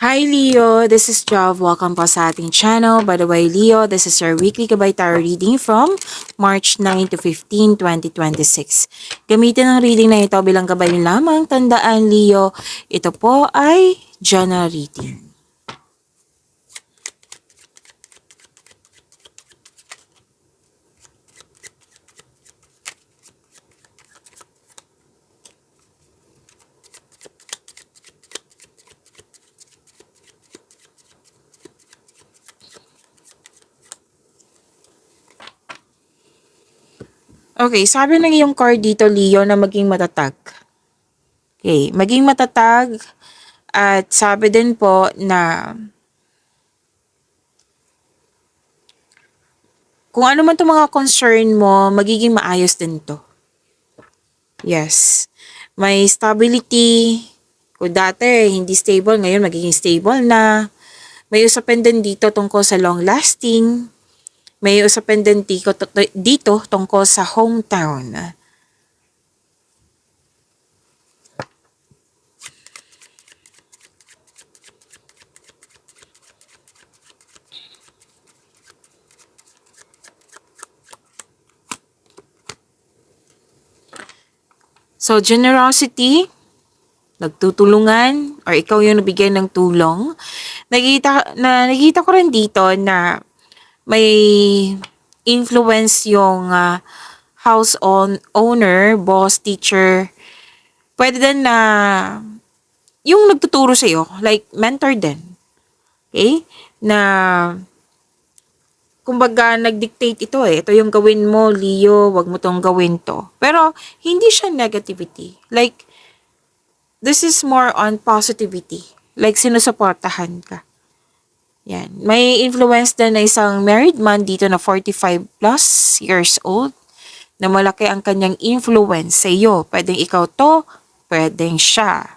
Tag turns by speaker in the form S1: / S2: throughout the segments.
S1: Hi Leo, this is Jav. Welcome po sa ating channel. By the way, Leo, this is your weekly Gabay Tarot reading from March 9 to 15, 2026. Gamitin ang reading na ito bilang gabay lamang. Tandaan, Leo, ito po ay general reading. Okay, sabi ng iyong card dito, Leo, na maging matatag. Okay, maging matatag at sabi din po na kung ano man itong mga concern mo, magiging maayos din to. Yes. May stability. Kung dati hindi stable, ngayon magiging stable na. May usapin din dito tungkol sa long lasting. May usapin din dito tungkol sa hometown. So, generosity, nagtutulungan, or ikaw yung nabigyan ng tulong. Nakita ko rin dito na may influence yung owner, boss, teacher. Pwede din na yung nagtuturo sa'yo, like mentor din. Okay? Na kumbaga nag-dictate ito eh. Ito yung gawin mo, Leo, wag mo tong gawin to. Pero hindi siya negativity. Like, this is more on positivity. Like, sinusuportahan ka. Yan. May influence din na isang married man dito na 45 plus years old na malaki ang kanyang influence sa iyo. Pwedeng ikaw to, pwedeng siya.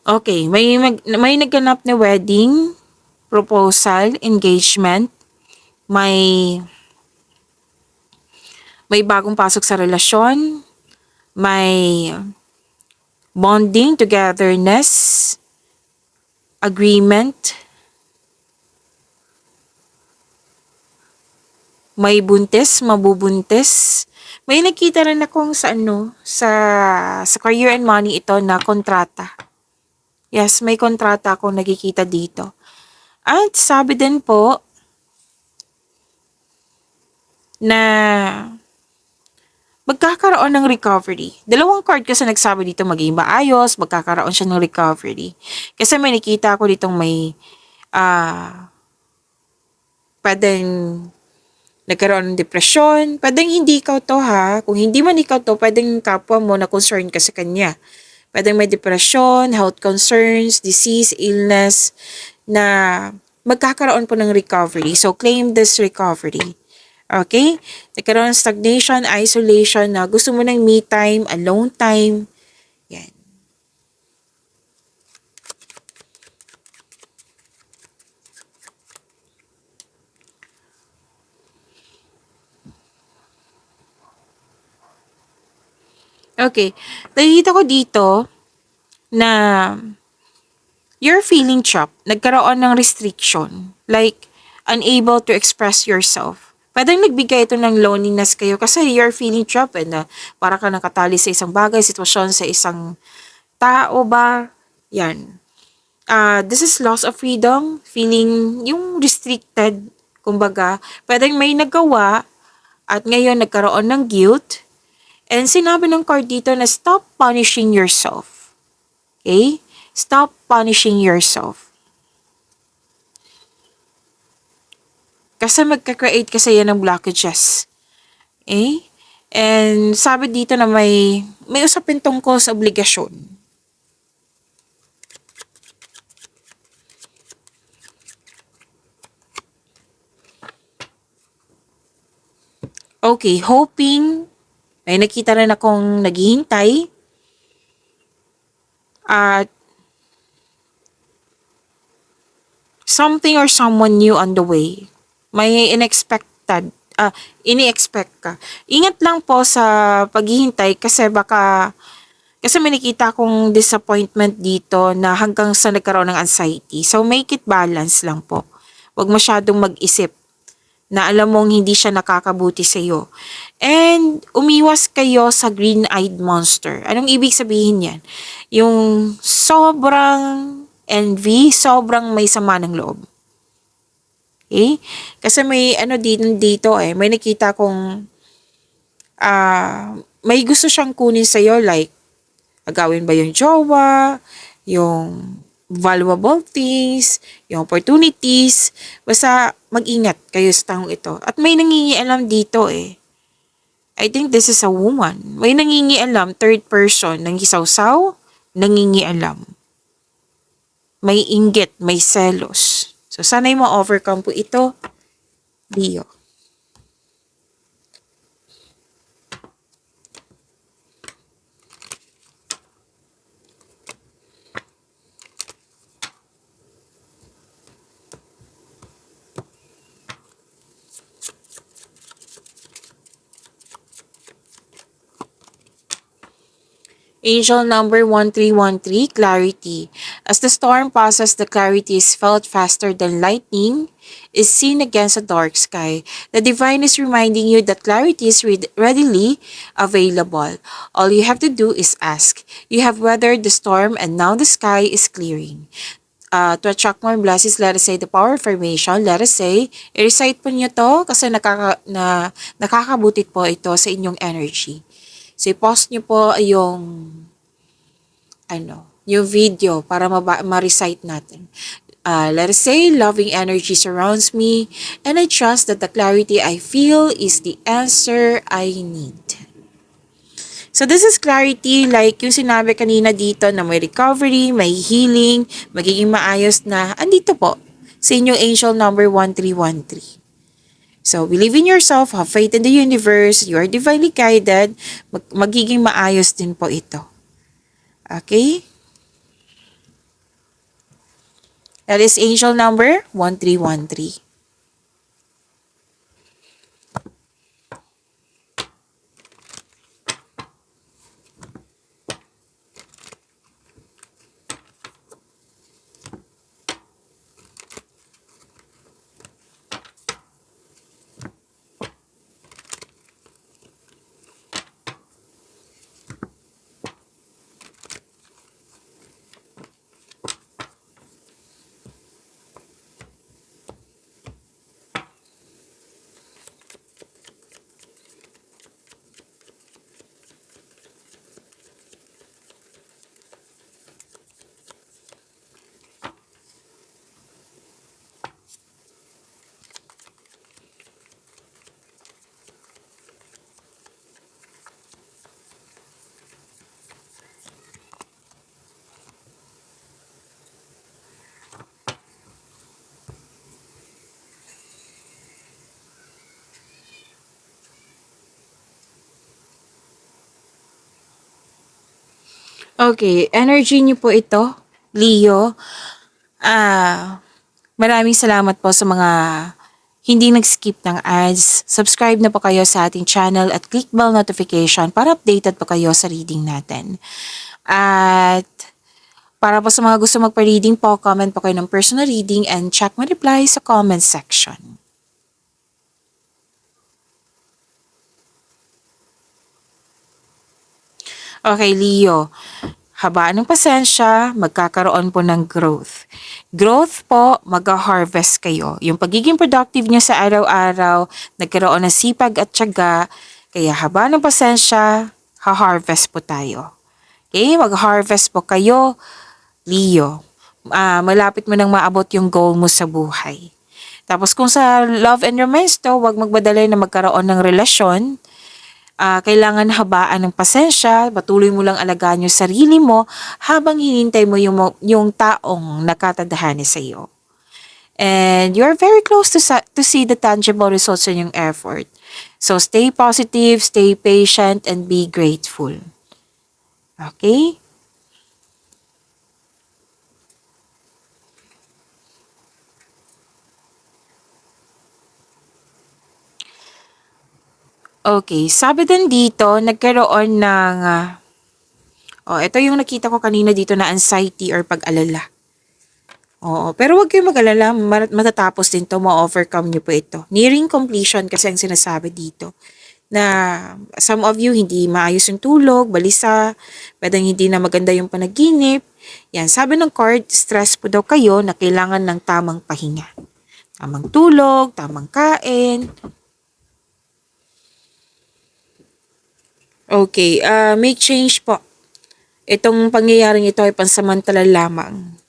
S1: Okay, may nagganap na wedding, proposal, engagement, may bagong pasok sa relasyon, may bonding, togetherness, agreement, may buntis, mabubuntis. May nakita rin akong sa career and money ito na kontrata. Yes, may kontrata akong nakikita dito. At sabi din po na magkakaroon ng recovery. Dalawang card kasi nagsabi dito maging maayos, magkakaroon siya ng recovery. Kasi may nakita ako ditong may pwedeng nagkaroon ng depression. Pwedeng hindi ikaw to ha. Kung hindi man ikaw to, pwedeng kapwa mo na concern ka sa kanya. Pwedeng may depression, health concerns, disease, illness, na magkakaroon po ng recovery. So, claim this recovery. Okay? Nagkaroon ng stagnation, isolation, na gusto mo ng me time, alone time. Yan. Okay. Nakikita ko dito na you're feeling trapped. Nagkaroon ng restriction. Like, unable to express yourself. Pwedeng nagbigay ito ng loneliness kayo kasi you're feeling trapped na para ka nakatali sa isang bagay, sitwasyon, sa isang tao ba? Yan. This is loss of freedom, feeling yung restricted, kumbaga. Pwedeng may nagawa at ngayon nagkaroon ng guilt. And sinabi ng card dito na stop punishing yourself. Okay? Stop punishing yourself. Kasi magka-create kasi yan ng blockages. Okay? And sabi dito na may usapin tungkol sa obligasyon. Okay, hoping, may nakita rin akong naghihintay. At something or someone new on the way. May ini-expect ka. Ingat lang po sa paghihintay kasi may nakita akong disappointment dito na hanggang sa nagkaroon ng anxiety. So, make it balance lang po. Huwag masyadong mag-isip na alam mong hindi siya nakakabuti sa iyo. And umiwas kayo sa green-eyed monster. Anong ibig sabihin yan? Yung sobrang envy, sobrang may sama ng loob. Okay? Kasi may dito may nakita kong may gusto siyang kunin sa iyo, like agawin ba yung jowa, yung valuable things, yung opportunities. Basta mag-ingat kayo sa taong ito. At may nangingialam dito eh. I think this is a woman. May nangingialam, third person, nangisawsaw, nangingialam. May inggit, may selos. So, sana'y ma-overcome po ito, Leo. Angel number 1313, clarity. As the storm passes, the clarity is felt faster than lightning is seen against a dark sky. The divine is reminding you that clarity is readily available. All you have to do is ask. You have weathered the storm and now the sky is clearing. To attract more blessings, let us say the power of affirmation. Let us say, i-recite po niyo to kasi nakakabutit po ito sa inyong energy. So, i-post nyo po yung video para ma-recite natin. Let us say, loving energy surrounds me and I trust that the clarity I feel is the answer I need. So, this is clarity like yung sinabi kanina dito na may recovery, may healing, magiging maayos na andito po sa inyong angel number 1313. So, believe in yourself, have faith in the universe, you are divinely guided, magiging maayos din po ito. Okay? That is angel number 1313. Okay, energy niyo po ito, Leo. Maraming salamat po sa mga hindi nag-skip ng ads. Subscribe na po kayo sa ating channel at click bell notification para updated po kayo sa reading natin. At para po sa mga gusto magpa-reading po, comment po kayo ng personal reading and check my reply sa comment section. Okay, Leo. Habaan ng pasensya, magkakaroon po ng growth. Growth po, mag-harvest kayo. Yung pagiging productive nyo sa araw-araw, nagkaroon ng sipag at tiyaga, kaya habaan ng pasensya, ha-harvest po tayo. Okay, mag-harvest po kayo, Leo. Malapit mo nang maabot yung goal mo sa buhay. Tapos kung sa love and romance to, huwag magmadali na magkaroon ng relasyon. Kailangan habaan ng pasensya, patuloy mo lang alagaan yung sarili mo habang hinintay mo yung taong nakatadhana sa iyo. And you're very close to see the tangible results in yung effort. So stay positive, stay patient, and be grateful. Okay? Okay, sabi din dito, nagkaroon ng, ito yung nakita ko kanina dito na anxiety or pag-alala. Oo, pero wag kayong mag-alala, matatapos din to, ma-overcome niyo po ito. Nearing completion kasi ang sinasabi dito. Na some of you hindi maayos yung tulog, balisa, pwedeng hindi na maganda yung panaginip. Yan, sabi ng card, stress po daw kayo na kailangan ng tamang pahinga. Tamang tulog, tamang kain. Okay, make change po. Itong pangyayaring ito ay pansamantala lamang.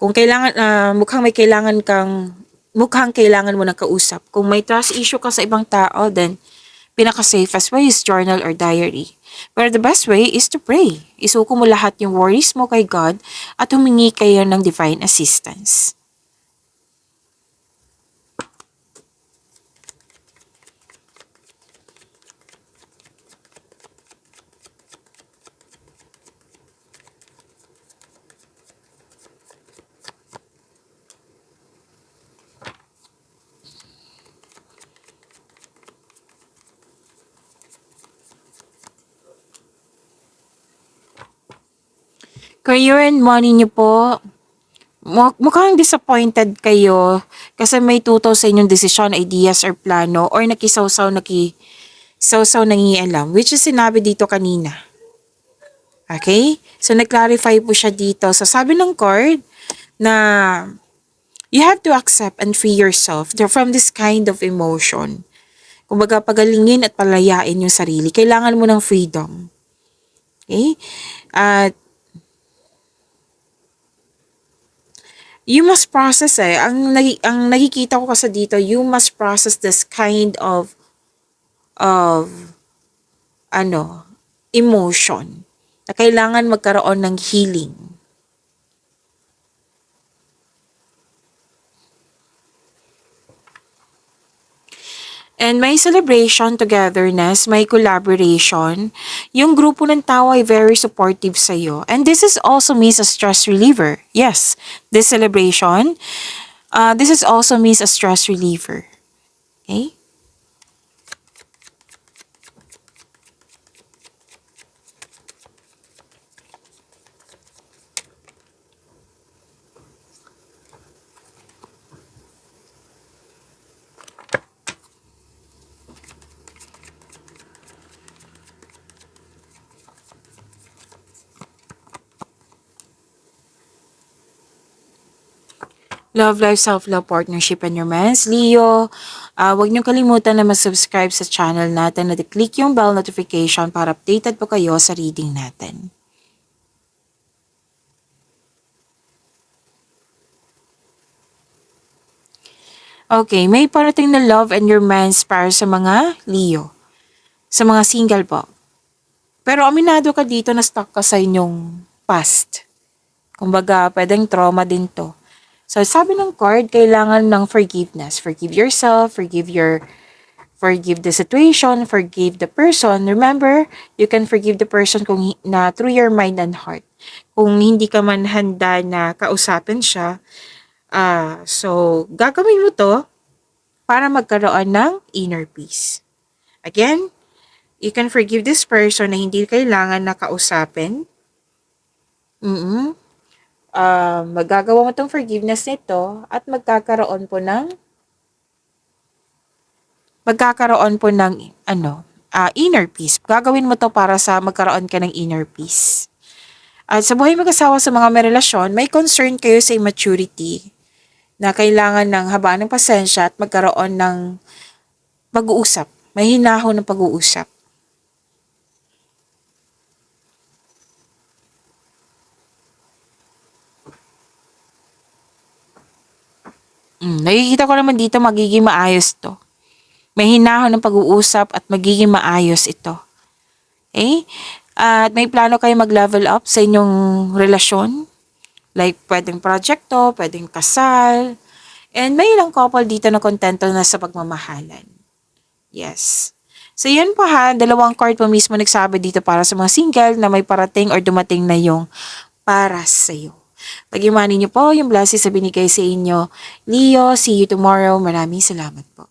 S1: Kung kailangan, mukhang kailangan mo ng kausap. Kung may trust issue ka sa ibang tao, then pinaka-safest way is journal or diary. But the best way is to pray. Isuko mo lahat yung worries mo kay God at humingi kayo ng divine assistance. Career and money niyo po, mukhang disappointed kayo kasi may tuto sa inyong desisyon, ideas, or plano, or nakisawsaw nangialam, which is sinabi dito kanina. Okay? So, nag-clarify po siya dito. So, sabi ng card na you have to accept and free yourself from this kind of emotion. Kumbaga, pagalingin at palayain yung sarili. Kailangan mo ng freedom. Okay? At you must process ang nakikita ko kasi dito, you must process this kind of emotion na kailangan magkaroon ng healing. And may celebration, togetherness, may collaboration. Yung grupo ng tao ay very supportive sa'yo. And this is also means a stress reliever. Yes, this celebration, this is also means a stress reliever. Okay? Love life, self-love, partnership, and romance. Leo, huwag niyong kalimutan na mag-subscribe sa channel natin at i-click yung bell notification para updated po kayo sa reading natin. Okay, may parating na love and romance para sa mga Leo. Sa mga single po. Pero aminado ka dito na stuck ka sa inyong past. Kumbaga, pwedeng trauma din to. So, sabi ng card, kailangan ng forgiveness. Forgive yourself, forgive the situation, forgive the person. Remember, you can forgive the person through your mind and heart. Kung hindi ka man handa na kausapin siya, so, gagawin mo to para magkaroon ng inner peace. Again, you can forgive this person na hindi kailangan na kausapin. Magagawa mo tong forgiveness nito at magkakaroon po ng inner peace. Gagawin mo to para sa magkaroon ka ng inner peace. At sa buhay mag-asawa sa mga may relasyon, may concern kayo sa immaturity na kailangan ng habaan ng pasensya at magkaroon ng pag-uusap. May hinahon ng pag-uusap. Nakikita ko naman dito magiging maayos to. May hinahon ng pag-uusap at magiging maayos ito. Okay? At may plano kayo mag-level up sa inyong relasyon. Like, pwedeng project to, pwedeng kasal. And may ilang couple dito na kontento na sa pagmamahalan. Yes. So, yan po ha. Dalawang card po mismo nagsabi dito para sa mga single na may parating or dumating na yung para sa'yo. Pagimanin niyo po yung blessings sa binigay sa inyo. Leo, see you tomorrow. Maraming salamat po.